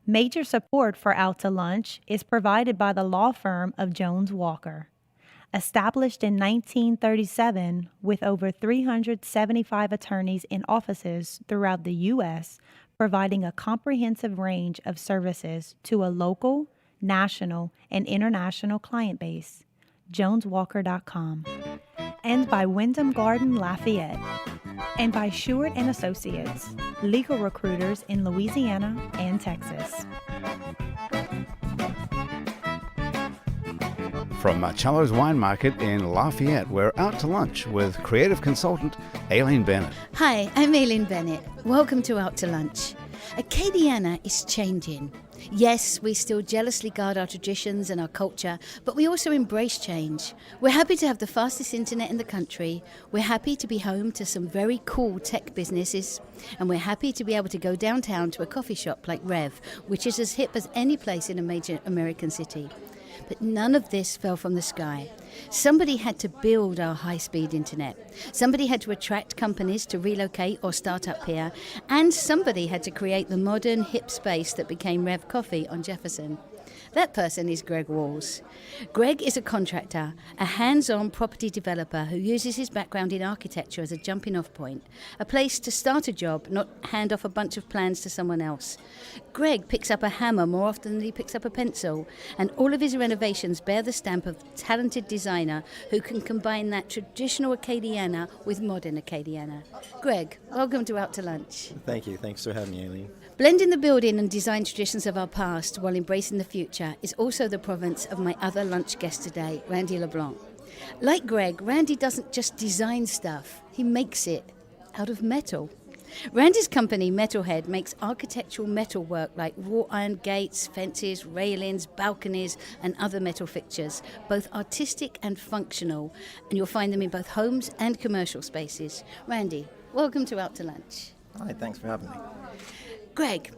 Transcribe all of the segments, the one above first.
Major support for Out to Lunch is provided by the law firm of Jones Walker. Established in 1937 with over 375 attorneys in offices throughout the U.S., providing a comprehensive range of services to a local, national, and international client base. JonesWalker.com. And by Wyndham Garden Lafayette. And by Shewart and Associates, legal recruiters in Louisiana and Texas. From Marcello's Wine Market in Lafayette, we're out to lunch with creative consultant Aileen Bennett. Hi, I'm Aileen Bennett. Welcome to Out to Lunch. Acadiana is changing. Yes, we still jealously guard our traditions and our culture, but we also embrace change. We're happy to have the fastest internet in the country. We're happy to be home to some very cool tech businesses. And we're happy to be able to go downtown to a coffee shop like Reve, which is as hip as any place in a major American city. But none of this fell from the sky. Somebody had to build our high-speed internet. Somebody had to attract companies to relocate or start up here. And somebody had to create the modern, hip space that became Reve Coffee on Jefferson. That person is Greg Walls. Greg is a contractor, a hands-on property developer who uses his background in architecture as a jumping-off point, a place to start a job, not hand off a bunch of plans to someone else. Greg picks up a hammer more often than he picks up a pencil, and all of his renovations bear the stamp of a talented designer who can combine that traditional Acadiana with modern Acadiana. Greg, welcome to Out to Lunch. Thank you. Thanks for having me, Aileen. Blending the building and design traditions of our past while embracing the future is also the province of my other lunch guest today, Randy LeBlanc. Like Greg, Randy doesn't just design stuff, he makes it out of metal. Randy's company, Metalhead, makes architectural metalwork like wrought iron gates, fences, railings, balconies, and other metal fixtures, both artistic and functional, and you'll find them in both homes and commercial spaces. Randy, welcome to Out to Lunch. Hi, thanks for having me. Greg,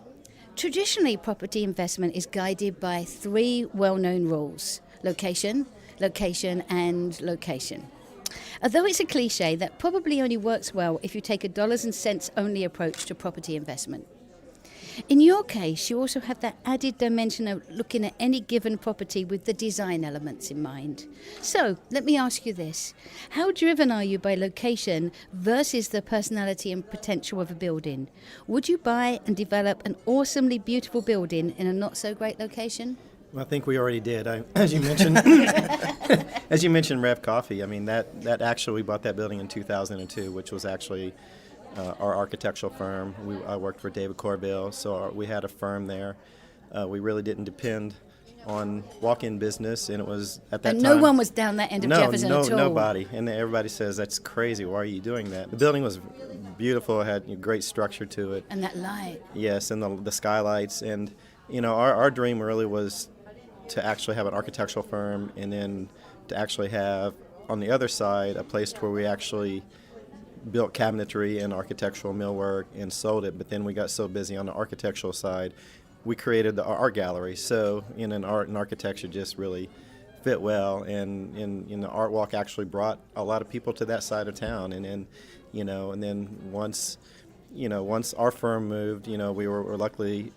traditionally property investment is guided by three well-known rules: location, location, and location. Although it's a cliche, that probably only works well if you take a dollars and cents only approach to property investment. In your case, you also have that added dimension of looking at any given property with the design elements in mind. So, let me ask you this. How driven are you by location versus the personality and potential of a building? Would you buy and develop an awesomely beautiful building in a not-so-great location? Well, I think we already did. As you mentioned, as you mentioned, Reve Coffee. I mean, that actually, we bought that building in 2002, which was actually our architectural firm. I worked for David Corbell, so we had a firm there. We really didn't depend on walk-in business, and it was at that time. No one was down that end of Jefferson at all. Nobody. And everybody says, that's crazy. Why are you doing that? The building was beautiful. It had great structure to it. And that light. Yes, and the skylights. And, our dream really was to actually have an architectural firm, and then to actually have, on the other side, a place where we actually built cabinetry and architectural millwork and sold it. But then we got so busy on the architectural side, we created the art gallery. So art and architecture just really fit well, and the art walk actually brought a lot of people to that side of town. And then once our firm moved, we were luckily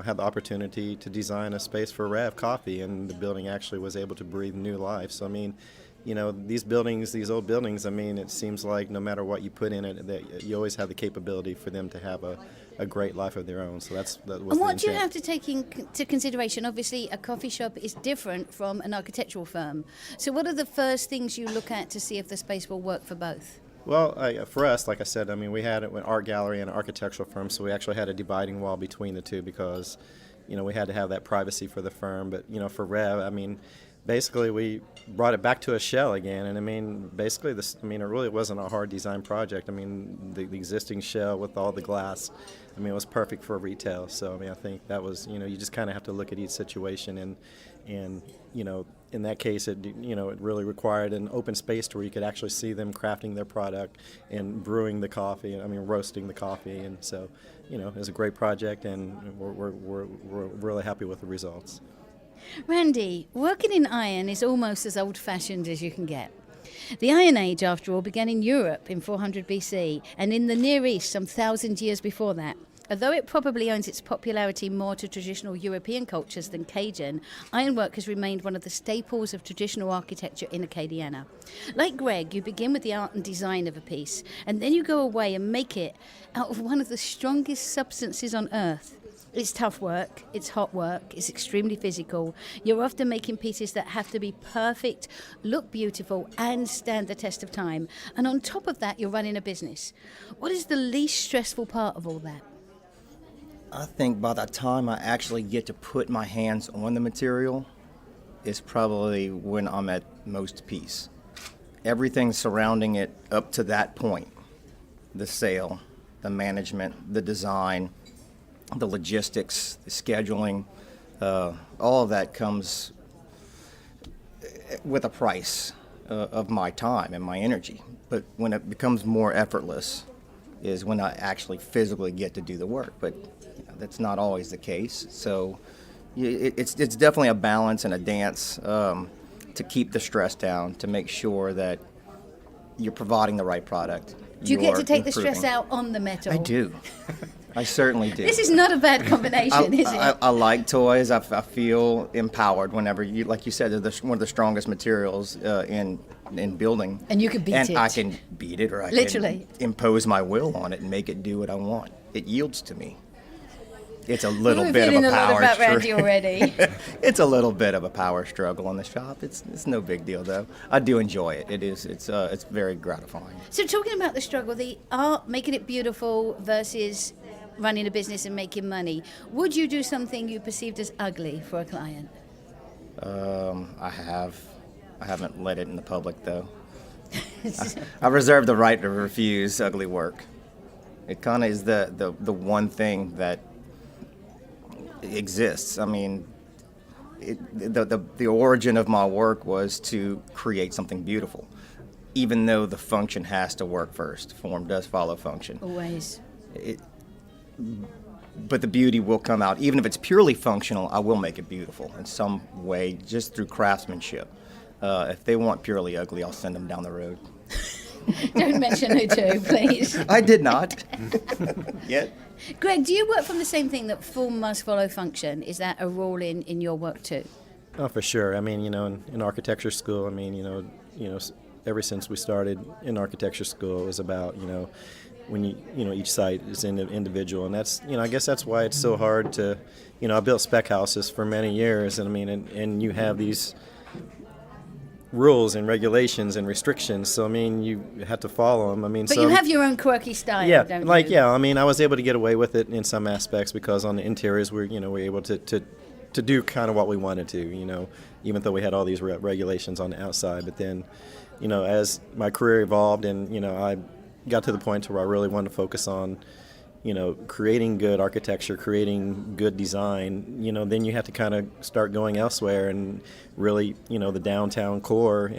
had the opportunity to design a space for Reve Coffee, and the building actually was able to breathe new life. So these buildings, these old buildings, it seems like no matter what you put in it, that you always have the capability for them to have a great life of their own. So that was And what the do you intent. have to take into consideration? Obviously, a coffee shop is different from an architectural firm. So what are the first things you look at to see if the space will work for both? Well, for us, like I said, we had an art gallery and an architectural firm, so we actually had a dividing wall between the two because, we had to have that privacy for the firm. But, for Reve, basically we brought it back to a shell again. And, basically, it really wasn't a hard design project. The existing shell with all the glass, it was perfect for retail. So, I think that was, you just kind of have to look at each situation and in that case, it really required an open space to where you could actually see them crafting their product and brewing the coffee. Roasting the coffee, and so it was a great project, and we're really happy with the results. Randy, working in iron is almost as old-fashioned as you can get. The Iron Age, after all, began in Europe in 400 BC and in the Near East some 1,000 years before that. Although it probably owes its popularity more to traditional European cultures than Cajun, ironwork has remained one of the staples of traditional architecture in Acadiana. Like Greg, you begin with the art and design of a piece, and then you go away and make it out of one of the strongest substances on earth. It's tough work, it's hot work, it's extremely physical. You're often making pieces that have to be perfect, look beautiful, and stand the test of time. And on top of that, you're running a business. What is the least stressful part of all that? I think by the time I actually get to put my hands on the material is probably when I'm at most peace. Everything surrounding it up to that point, the sale, the management, the design, the logistics, the scheduling, all of that comes with a price of my time and my energy. But when it becomes more effortless is when I actually physically get to do the work. But that's not always the case. So it's definitely a balance and a dance to keep the stress down, to make sure that you're providing the right product. Do you get to take improving. the stress out on the metal? I do. I certainly do. This is not a bad combination, is it? I like toys. I feel empowered whenever you, like you said, they're one of the strongest materials in building. And you can beat it. And I can beat it, or I Literally. can impose my will on it and make it do what I want. It yields to me. It's a little bit of a power about Randy struggle. already. It's a little bit of a power struggle in the shop. It's no big deal though. I do enjoy it. It's very gratifying. So talking about the struggle, the art, making it beautiful versus running a business and making money, would you do something you perceived as ugly for a client? I haven't let it in the public though. I reserve the right to refuse ugly work. It kind of is the one thing that exists. I mean, the origin of my work was to create something beautiful, even though the function has to work first. Form does follow function. Always. But the beauty will come out. Even if it's purely functional, I will make it beautiful in some way, just through craftsmanship. If they want purely ugly, I'll send them down the road. Don't mention who to, please. I did not. Yet. Greg, do you work from the same thing that form must follow function? Is that a rule in your work too? Oh, for sure. I mean, in architecture school, I mean, ever since we started in architecture school, it was about, when each site is individual, and that's, I guess that's why it's so hard to, I built spec houses for many years, and I mean, and you have these rules and regulations and restrictions, so I mean, you have to follow them. I mean, but you have your own quirky style, don't you? I mean, I was able to get away with it in some aspects because on the interiors, we're able to do kind of what we wanted to, even though we had all these regulations on the outside. But then, as my career evolved and, I got to the point where I really wanted to focus on, creating good architecture, creating good design, then you have to kind of start going elsewhere and really, the downtown core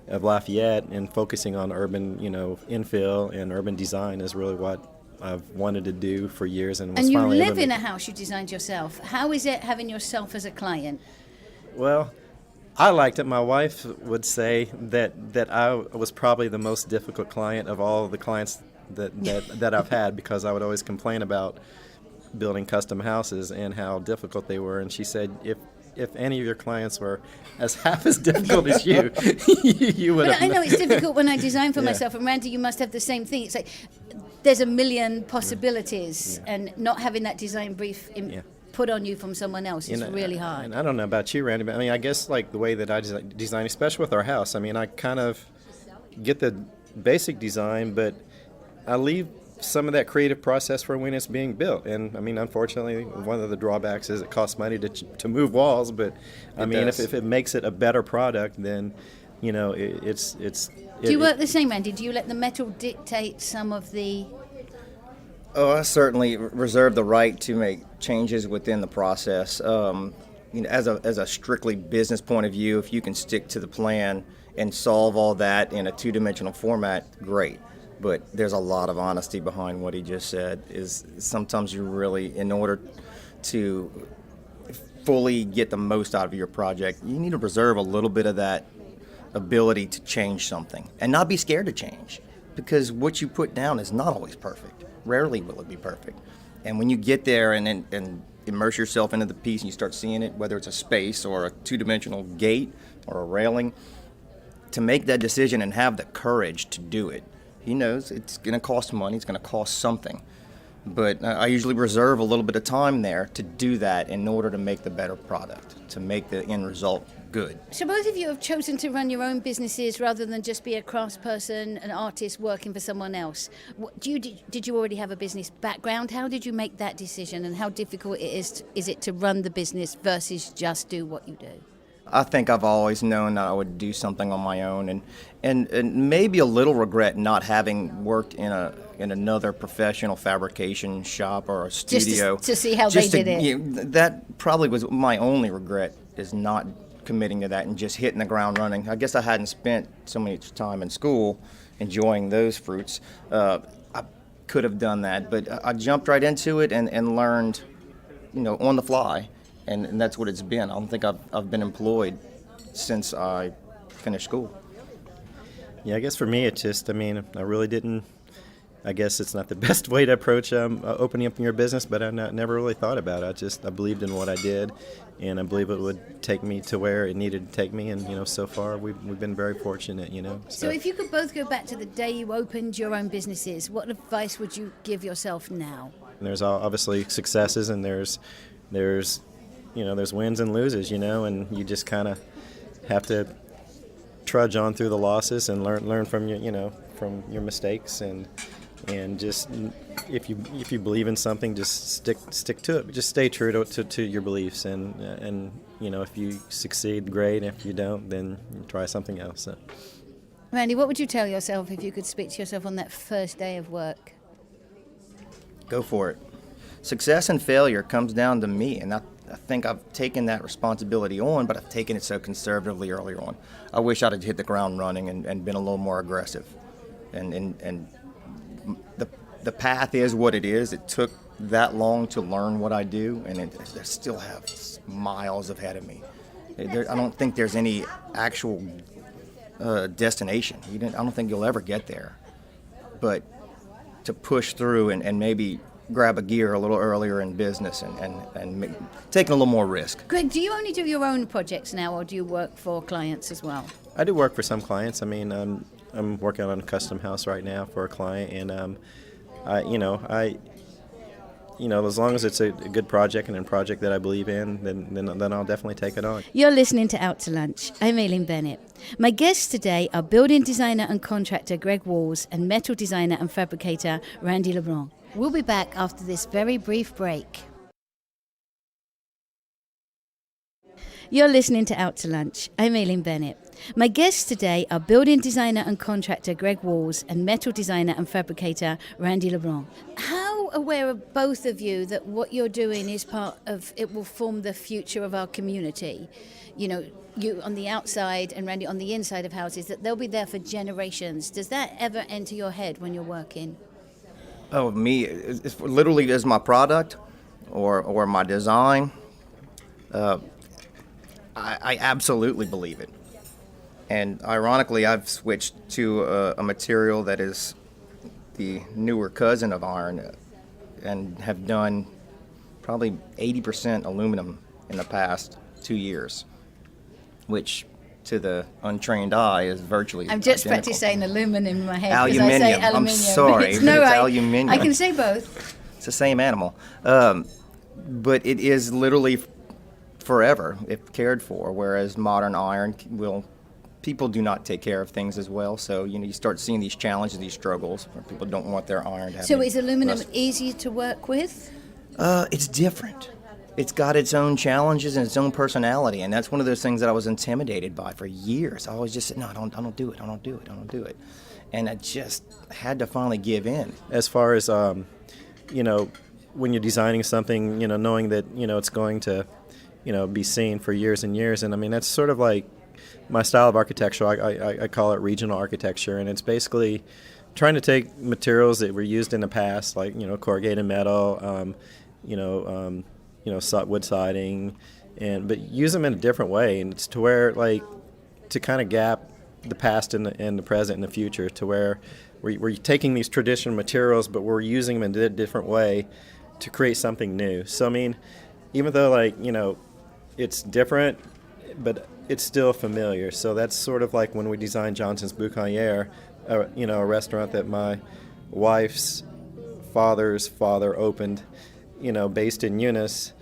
of Lafayette and focusing on urban, infill and urban design is really what I've wanted to do for years. And you live in a house you designed yourself. How is it having yourself as a client? Well, I liked it. My wife would say that I was probably the most difficult client of all of the clients that I've had, because I would always complain about building custom houses and how difficult they were. And she said, if any of your clients were half as difficult as you, you would have. But I know it's difficult when I design for myself. And Randy, you must have the same thing. It's like there's a million possibilities, and not having that design brief put on you from someone else is really hard. And I don't know about you, Randy, but I mean, I guess like the way that I design, especially with our house, I mean, I kind of get the basic design, but I leave some of that creative process for when it's being built. And I mean, unfortunately, one of the drawbacks is it costs money to move walls, but I mean, if it makes it a better product, then it's do you work the same, Randy? Do you let the metal dictate some of the... Oh, I certainly reserve the right to make changes within the process. As a strictly business point of view, if you can stick to the plan and solve all that in a two-dimensional format, great. But there's a lot of honesty behind what he just said. Is sometimes you really, in order to fully get the most out of your project, you need to reserve a little bit of that ability to change something and not be scared to change, because what you put down is not always perfect. Rarely will it be perfect. And when you get there and immerse yourself into the piece and you start seeing it, whether it's a space or a two-dimensional gate or a railing, to make that decision and have the courage to do it. He knows it's going to cost money, it's going to cost something. But I usually reserve a little bit of time there to do that in order to make the better product, to make the end result good. So both of you have chosen to run your own businesses rather than just be a craftsperson, an artist working for someone else. Did you already have a business background? How did you make that decision, and how difficult is it to run the business versus just do what you do? I think I've always known that I would do something on my own, and maybe a little regret not having worked in another professional fabrication shop or a studio. Just to see how they did it. You know, that probably was my only regret, is not committing to that and just hitting the ground running. I guess I hadn't spent so much time in school enjoying those fruits. I could have done that, but I jumped right into it and learned, on the fly. And that's what it's been. I don't think I've been employed since I finished school. Yeah, I guess for me, I really didn't. I guess it's not the best way to approach opening up your business, but I never really thought about it. I believed in what I did, and I believe it would take me to where it needed to take me. And so far we've been very fortunate. So if you could both go back to the day you opened your own businesses, what advice would you give yourself now? And there's obviously successes, and there's wins and loses, and you just kind of have to trudge on through the losses and learn from from your mistakes, and just if you believe in something, just stick to it. Just stay true to your beliefs, and if you succeed, great. If you don't, then try something else. So. Randy, what would you tell yourself if you could speak to yourself on that first day of work? Go for it. Success and failure comes down to me, and I think I've taken that responsibility on, but I've taken it so conservatively earlier on. I wish I'd have hit the ground running and been a little more aggressive. And the path is what it is. It took that long to learn what I do, and I still have miles ahead of me. I don't think there's any actual destination. I don't think you'll ever get there. But to push through and maybe grab a gear a little earlier in business and taking a little more risk. Greg, do you only do your own projects now, or do you work for clients as well? I do work for some clients. I'm working on a custom house right now for a client, and as long as it's a good project and a project that I believe in, then I'll definitely take it on. You're listening to Out to Lunch. I'm Aileen Bennett. My guests today are building designer and contractor Greg Walls and metal designer and fabricator Randy LeBlanc. We'll be back after this very brief break. You're listening to Out to Lunch. I'm Aileen Bennett. My guests today are building designer and contractor Greg Walls and metal designer and fabricator Randy LeBlanc. How aware are both of you that what you're doing is part of, it will form the future of our community? You on the outside and Randy on the inside of houses, that they'll be there for generations. Does that ever enter your head when you're working? Oh, me, it's literally as my product or my design. I absolutely believe it. And ironically, I've switched to a material that is the newer cousin of iron and have done probably 80% aluminum in the past 2 years, which to the untrained eye is virtually I'm just identical. practicing aluminum in my head. Aluminium. I say aluminium. I'm sorry, it's but it's aluminium. I can say both. It's the same animal. But it is literally forever if cared for, whereas modern iron people do not take care of things as well. So, you start seeing these challenges, these struggles, where people don't want their iron to have. So is aluminum easy to work with? It's different. It's got its own challenges and its own personality, and that's one of those things that I was intimidated by for years. I always just said, no, I don't do it. And I just had to finally give in. As far as, when you're designing something, knowing that, it's going to, be seen for years and years. And that's sort of like my style of architecture. I call it regional architecture, and it's basically trying to take materials that were used in the past, like, corrugated metal, wood siding, but use them in a different way, and it's to where, like, to kind of gap the past and the present and the future, to where we're taking these traditional materials, but we're using them in a different way to create something new. So I mean, even though it's different, but it's still familiar. So that's sort of like when we designed Johnson's Boucanniere, a restaurant that my wife's father's father opened, based in Eunice.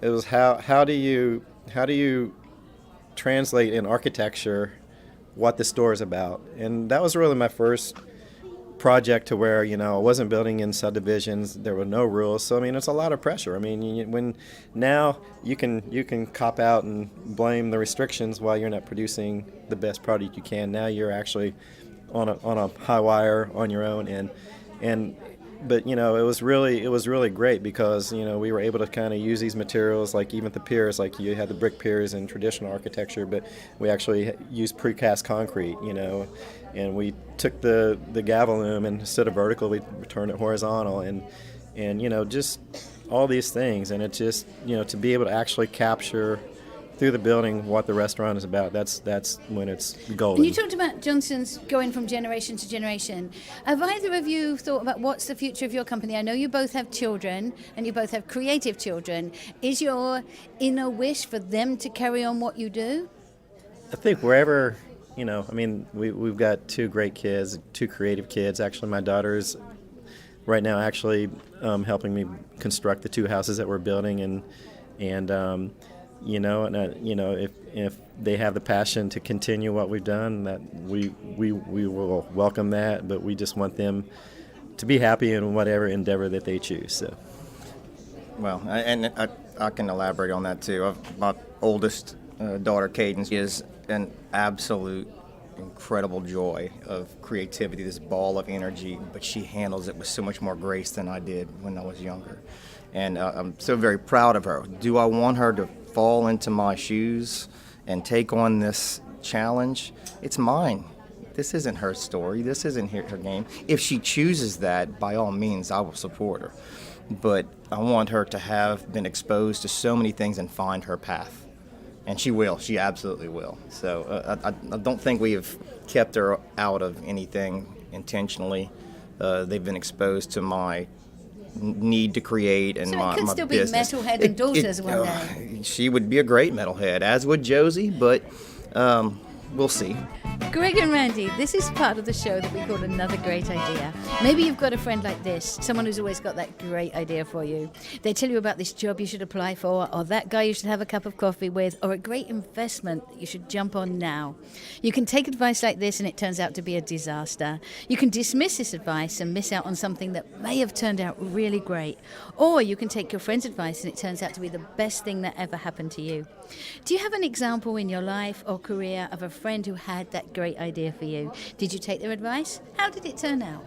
It was how do you translate in architecture what the store is about? And that was really my first project to where, I wasn't building in subdivisions. There were no rules. So, I mean, it's a lot of pressure. I mean, when now you can cop out and blame the restrictions while you're not producing the best product you can. Now you're actually on a high wire on your own. But it was really great because, we were able to kind of use these materials, like even the piers, like you had the brick piers in traditional architecture, but we actually used precast concrete, and we took the gavel loom, and instead of vertical, we turned it horizontal, and just all these things. And it just, to be able to actually capture through the building what the restaurant is about, that's when it's golden. And you talked about Johnson's going from generation to generation. Have either of you thought about what's the future of your company? I know you both have children, and you both have creative children. Is your inner wish for them to carry on what you do? I think wherever, we've got two great kids, two creative kids. Actually, my daughter's right now actually helping me construct the two houses that we're building, and if they have the passion to continue what we've done, that we will welcome that. But we just want them to be happy in whatever endeavor that they choose. So. Well, I can elaborate on that too. My oldest daughter, Cadence, is an absolute incredible joy of creativity, this ball of energy, but she handles it with so much more grace than I did when I was younger. And I'm so very proud of her. Do I want her to fall into my shoes and take on this challenge? It's mine. This isn't her story. This isn't her game. If she chooses that, by all means, I will support her. But I want her to have been exposed to so many things and find her path. And she will. She absolutely will. So I don't think we have kept her out of anything intentionally. They've been exposed to my need to create and my business. So it could still be metalhead and daughters one day. She would be a great metalhead, as would Josie, but we'll see. Greg and Randy, this is part of the show that we call Another Great Idea. Maybe you've got a friend like this, someone who's always got that great idea for you. They tell you about this job you should apply for, or that guy you should have a cup of coffee with, or a great investment that you should jump on now. You can take advice like this and it turns out to be a disaster. You can dismiss this advice and miss out on something that may have turned out really great. Or you can take your friend's advice and it turns out to be the best thing that ever happened to you. Do you have an example in your life or career of a friend who had that great idea for you? Did you take their advice? How did it turn out?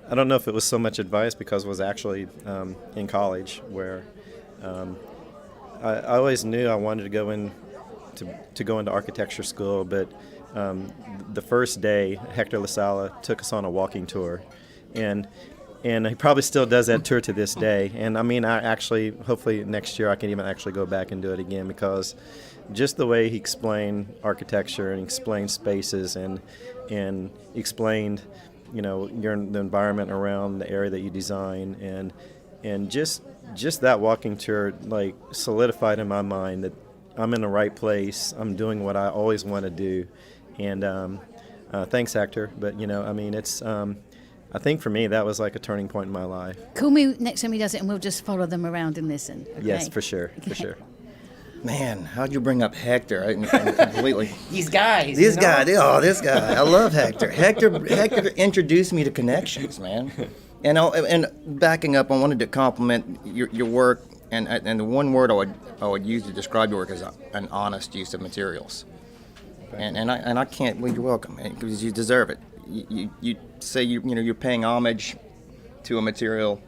I don't know if it was so much advice because it was actually in college where I always knew I wanted to go into architecture school, but the first day Hector LaSala took us on a walking tour, and he probably still does that tour to this day. And I mean, hopefully next year I can even actually go back and do it again, because just the way he explained architecture and explained spaces and explained, the environment around the area that you design, and just that walking tour like solidified in my mind that I'm in the right place. I'm doing what I always want to do, and thanks, Hector. But it's. I think for me, that was like a turning point in my life. Call me next time he does it, and we'll just follow them around and listen. Okay? Yes, for sure, for sure. Man, how'd you bring up Hector? I completely. These guys. This guy. I love Hector. Hector introduced me to connections, man. And backing up, I wanted to compliment your work, and the one word I would use to describe your work is an honest use of materials. And I can't. Well, you're welcome, because you deserve it. You say you're paying homage to a material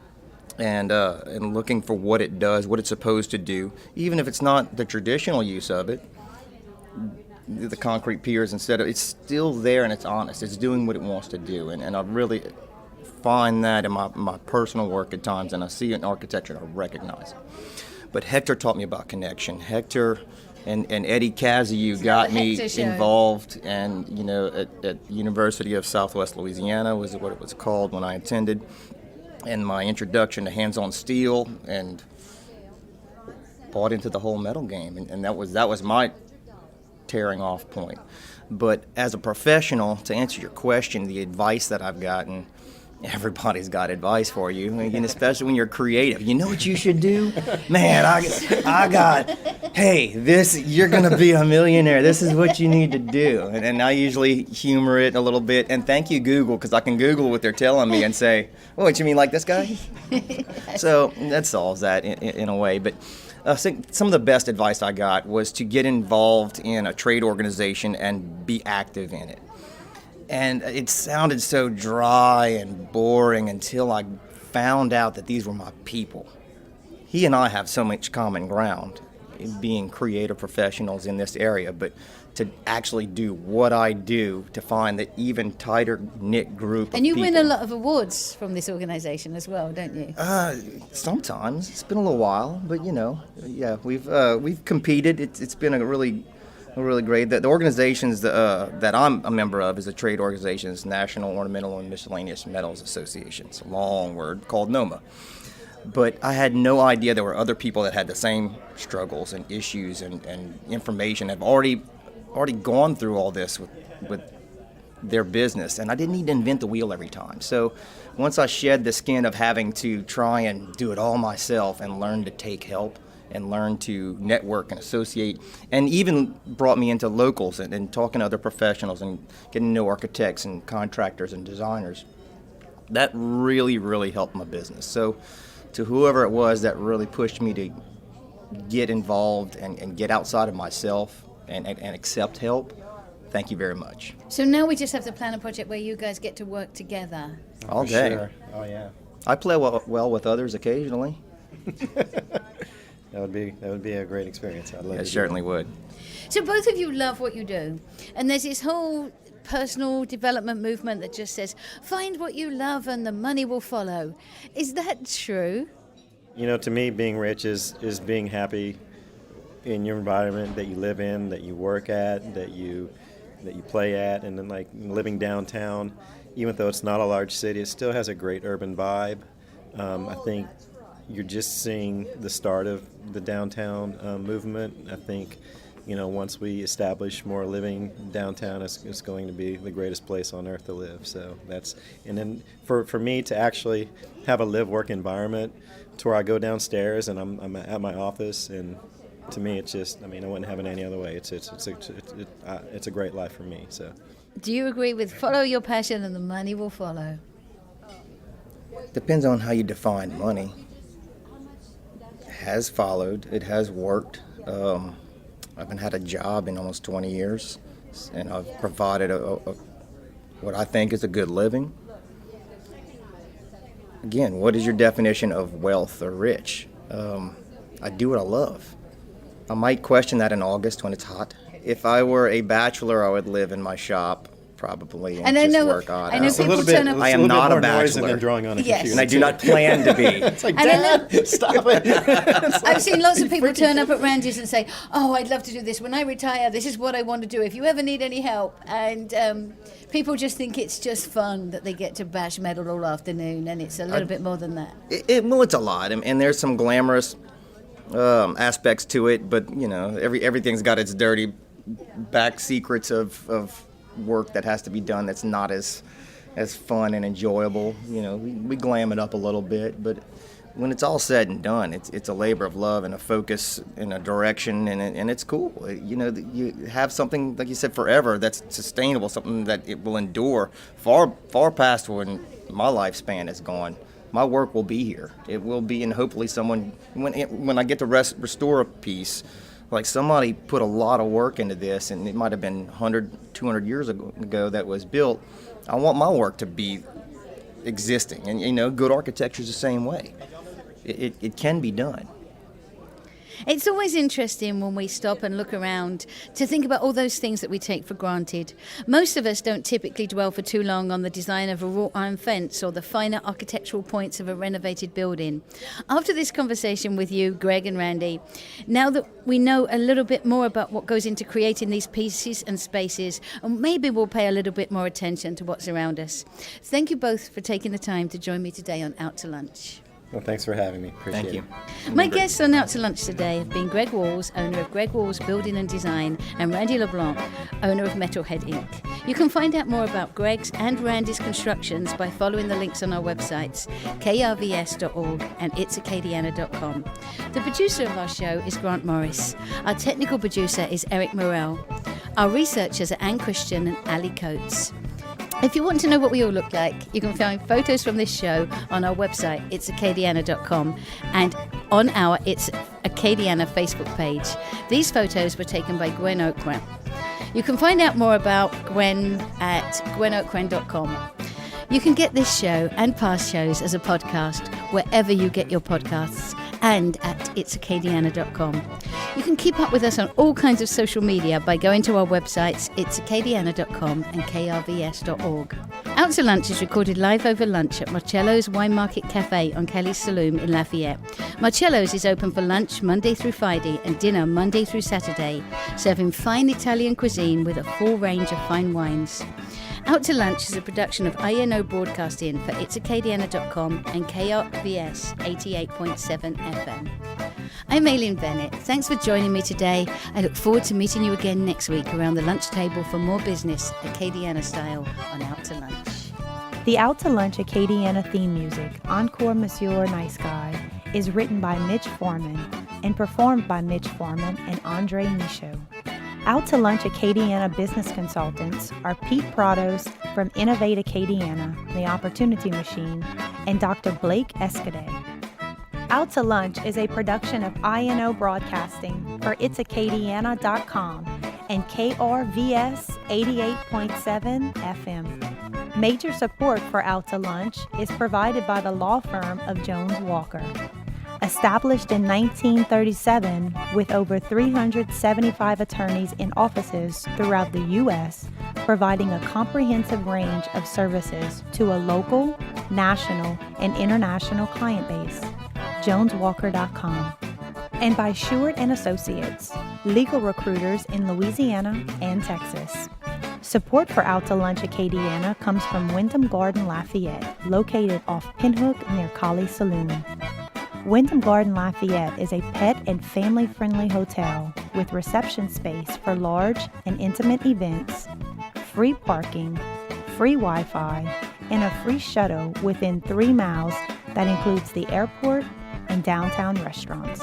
and looking for what it does, what it's supposed to do, even if it's not the traditional use of it, the concrete piers instead of, it's still there and it's honest. It's doing what it wants to do, and I really find that in my personal work at times, and I see it in architecture and I recognize it. But Hector taught me about connection. Hector and Eddie Cazayoux got me involved, and at University of Southwest Louisiana was what it was called when I attended. and my introduction to hands-on steel, and bought into the whole metal game, and that was my tearing off point. But as a professional, to answer your question, the advice that I've gotten, everybody's got advice for you, and especially when you're creative. You know what you should do? Man, I got, hey, you're going to be a millionaire. This is what you need to do. And I usually humor it a little bit. And thank you, Google, because I can Google what they're telling me and say, oh, what, you mean like this guy? So that solves that in a way. But some of the best advice I got was to get involved in a trade organization and be active in it. And it sounded so dry and boring until I found out that these were my people. He and I have so much common ground in being creative professionals in this area, but to actually do what I do, to find the even tighter knit group of people. And you win a lot of awards from this organization as well, don't you? Sometimes. It's been a little while, but yeah, we've competed. It's been a really great. The organizations that I'm a member of is a trade organization, it's National Ornamental and Miscellaneous Metals Association. It's a long word called NOMA. But I had no idea there were other people that had the same struggles and issues and information, have already gone through all this with their business. And I didn't need to invent the wheel every time. So once I shed the skin of having to try and do it all myself and learn to take help, and learn to network and associate, and even brought me into locals and talking to other professionals and getting to know architects and contractors and designers. That really, really helped my business. So to whoever it was that really pushed me to get involved and get outside of myself and accept help, thank you very much. So now we just have to plan a project where you guys get to work together. All day. Sure. Oh, yeah. I play well with others occasionally. That would be a great experience. I'd love to It do certainly that. would. So both of you love what you do, and there's this whole personal development movement that just says, find what you love and the money will follow. Is that true? To me, being rich is being happy in your environment that you live in, that you work at, that you play at, and then like living downtown, even though it's not a large city, it still has a great urban vibe. I think you're just seeing the start of the downtown movement. I think, once we establish more living downtown, it's going to be the greatest place on earth to live. So and then for me to actually have a live-work environment to where I go downstairs and I'm at my office, and to me it's just, I wouldn't have it any other way. It's a great life for me. So. Do you agree with follow your passion and the money will follow? Depends on how you define money. Has followed. It has worked. I haven't had a job in almost 20 years, and I've provided what I think is a good living. Again, what is your definition of wealth or rich? I do what I love. I might question that in August when it's hot. If I were a bachelor, I would live in my shop, probably, and just work on it. I know people turn up. I am not a bachelor. And drawing on a Yes. computer. And I do not plan to be. It's like, And I know- Dad, stop it. I've seen lots of people turn up at Randy's and say, oh, I'd love to do this. When I retire, this is what I want to do. If you ever need any help. And people just think it's just fun that they get to bash metal all afternoon, and it's a little bit more than that. Well, it's a lot, and there's some glamorous aspects to it, but everything's got its dirty back secrets of work that has to be done that's not as fun and enjoyable. We glam it up a little bit, but when it's all said and done, it's a labor of love and a focus and a direction, and it's cool. You have something, like you said, forever that's sustainable, something that it will endure far past when my lifespan is gone. My work will be here. It will be, and hopefully someone, when I get to restore a piece, like somebody put a lot of work into this, and it might have been 100, 200 years ago that was built. I want my work to be existing, and good architecture is the same way. It can be done. It's always interesting when we stop and look around to think about all those things that we take for granted. Most of us don't typically dwell for too long on the design of a wrought iron fence or the finer architectural points of a renovated building. After this conversation with you, Greg and Randy, now that we know a little bit more about what goes into creating these pieces and spaces, and maybe we'll pay a little bit more attention to what's around us. Thank you both for taking the time to join me today on Out to Lunch. Well, thanks for having me. Appreciate Thank you. it. My guests on Out to Lunch today have been Greg Walls, owner of Greg Walls Building and Design, and Randy LeBlanc, owner of Metalhead Inc. You can find out more about Greg's and Randy's constructions by following the links on our websites, krvs.org and itsacadiana.com. The producer of our show is Grant Morris. Our technical producer is Eric Morell. Our researchers are Anne Christian and Ali Coates. If you want to know what we all look like, you can find photos from this show on our website, itsacadiana.com, and on our It's Acadiana Facebook page. These photos were taken by Gwen Aucoin. You can find out more about Gwen at gwenaucoin.com. You can get this show and past shows as a podcast wherever you get your podcasts and at itsacadiana.com. You can keep up with us on all kinds of social media by going to our websites, itsacadiana.com and krvs.org. Out to Lunch is recorded live over lunch at Marcello's Wine Market Cafe on Kelly's Saloon in Lafayette. Marcello's is open for lunch Monday through Friday and dinner Monday through Saturday, serving fine Italian cuisine with a full range of fine wines. Out to Lunch is a production of INO Broadcasting for itsacadiana.com and KRVS 88.7 FM. I'm Aileen Bennett. Thanks for joining me today. I look forward to meeting you again next week around the lunch table for more business, Acadiana style, on Out to Lunch. The Out to Lunch Acadiana theme music, Encore Monsieur Nice Guy, is written by Mitch Foreman and performed by Mitch Foreman and Andre Michaud. Out to Lunch Acadiana business consultants are Pete Prados from Innovate Acadiana, The Opportunity Machine, and Dr. Blake Escade. Out to Lunch is a production of INO Broadcasting for itsacadiana.com and KRVS 88.7 FM. Major support for Out to Lunch is provided by the law firm of Jones Walker. Established in 1937 with over 375 attorneys in offices throughout the U.S., providing a comprehensive range of services to a local, national, and international client base. JonesWalker.com. And by Sheward & Associates, legal recruiters in Louisiana and Texas. Support for Out to Lunch Acadiana comes from Wyndham Garden Lafayette, located off Pinhook near Colley Saloon. Wyndham Garden Lafayette is a pet and family-friendly hotel with reception space for large and intimate events, free parking, free Wi-Fi, and a free shuttle within 3 miles that includes the airport and downtown restaurants.